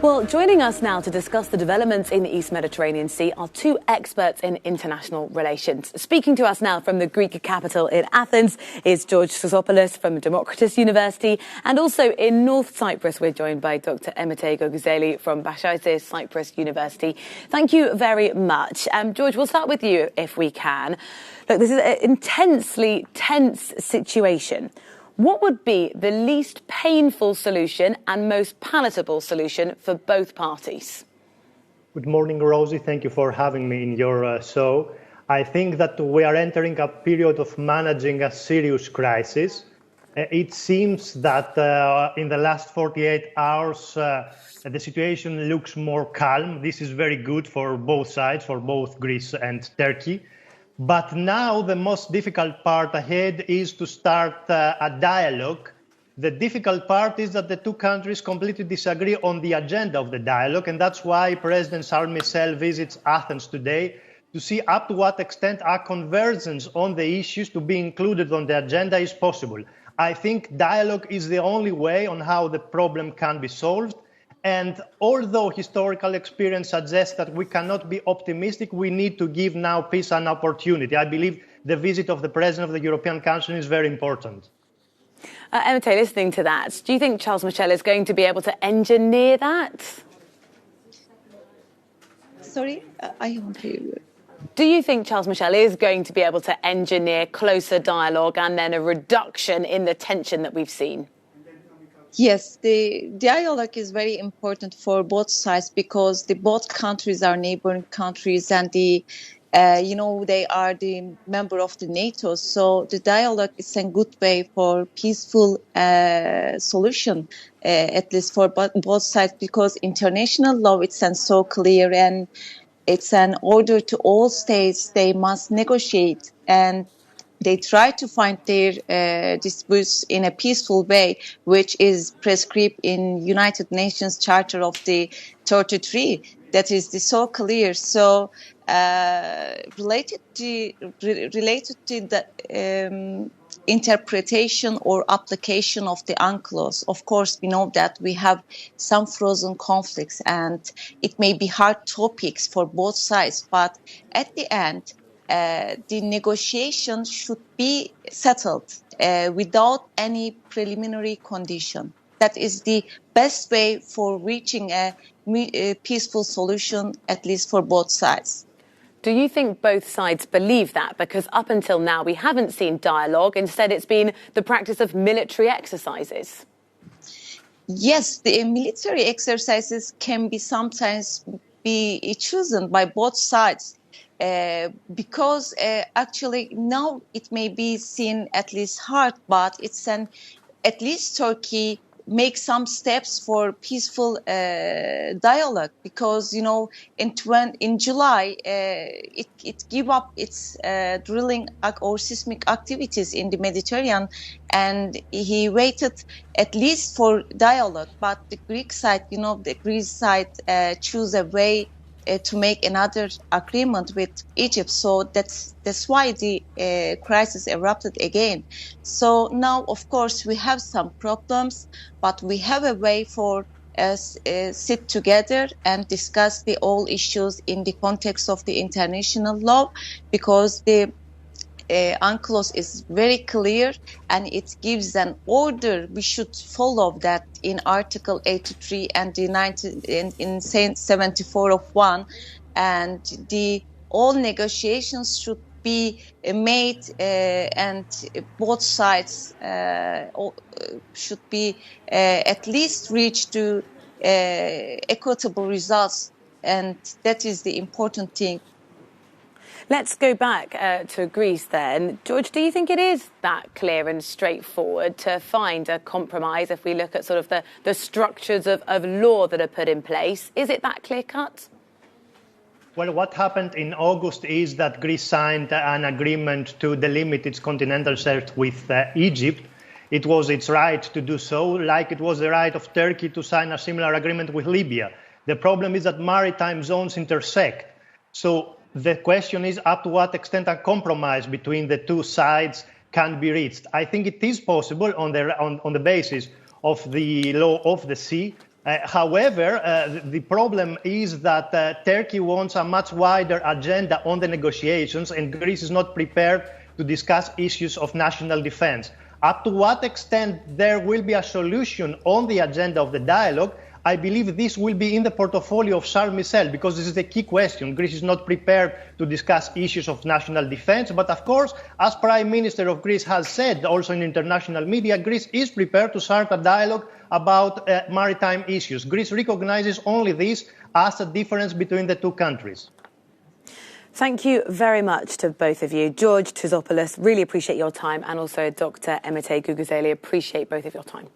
Well, joining us now to discuss the developments in the East Mediterranean Sea are two experts in international relations. Speaking to us now from the Greek capital in Athens is George Tzogopoulos from Democritus University, and also in North Cyprus we're joined by Dr. Emete Goguzeli from Başkent Cyprus University. Thank you very much. George, we'll start with you if we can. Look, this is an intensely tense situation. What would be the least painful solution and most palatable solution for both parties? Good morning, Rosie. Thank you for having me in your show. I think that we are entering a period of managing a serious crisis. It seems that in the last 48 hours, the situation looks more calm. This is very good for both sides, for both Greece and Turkey. But now the most difficult part ahead is to start a dialogue. The difficult part is that the two countries completely disagree on the agenda of the dialogue, and that's why President Charles Michel visits Athens today to see up to what extent a convergence on the issues to be included on the agenda is possible. I think dialogue is the only way on how the problem can be solved. And although historical experience suggests that we cannot be optimistic, we need to give now peace an opportunity. I believe the visit of the President of the European Council is very important. Emete, listening to that, do you think Charles Michel is going to be able to engineer that? Sorry, I don't hear you. Do you think Charles Michel is going to be able to engineer closer dialogue and then a reduction in the tension that we've seen? Yes, the dialogue is very important for both sides because both countries are neighboring countries and they are the member of the NATO. So the dialogue is a good way for peaceful solution, at least for both sides, because international law it's so clear and it's an order to all states. They must negotiate and they try to find their disputes in a peaceful way, which is prescribed in United Nations Charter of the 33. That is so clear. So related to the interpretation or application of the UNCLOS, of course, we know that we have some frozen conflicts and it may be hard topics for both sides. But at the end, the negotiation should be settled without any preliminary condition. That is the best way for reaching a peaceful solution, at least for both sides. Do you think both sides believe that? Because up until now, we haven't seen dialogue. Instead, it's been the practice of military exercises. Yes, the military exercises can be sometimes be chosen by both sides. Because actually now it may be seen at least hard, but at least Turkey makes some steps for peaceful dialogue. Because in July it gave up its drilling or seismic activities in the Mediterranean, and he waited at least for dialogue. But the Greek side, the Greek side chose a way to make another agreement with Egypt. So that's why the crisis erupted again. So now, of course, we have some problems, but we have a way for us sit together and discuss all issues in the context of the international law, because the UNCLOS is very clear and it gives an order. We should follow that in Article 83 and in 74 of 1, and all negotiations should be made and both sides should be at least reach to equitable results, and that is the important thing. Let's go back to Greece then. George, do you think it is that clear and straightforward to find a compromise if we look at sort of the structures of law that are put in place? Is it that clear-cut? Well, what happened in August is that Greece signed an agreement to delimit its continental shelf with Egypt. It was its right to do so, like it was the right of Turkey to sign a similar agreement with Libya. The problem is that maritime zones intersect. So the question is up to what extent a compromise between the two sides can be reached. I think it is possible on the basis of the law of the sea However, the problem is that Turkey wants a much wider agenda on the negotiations, and Greece is not prepared to discuss issues of national defense. Up to what extent there will be a solution on the agenda of the dialogue, I believe this will be in the portfolio of Charles Michel, because this is the key question. Greece is not prepared to discuss issues of national defense. But of course, as Prime Minister of Greece has said, also in international media, Greece is prepared to start a dialogue about maritime issues. Greece recognizes only this as a difference between the two countries. Thank you very much to both of you. George Tzogopoulos, really appreciate your time, and also Dr. Emete Guguzeli, appreciate both of your time.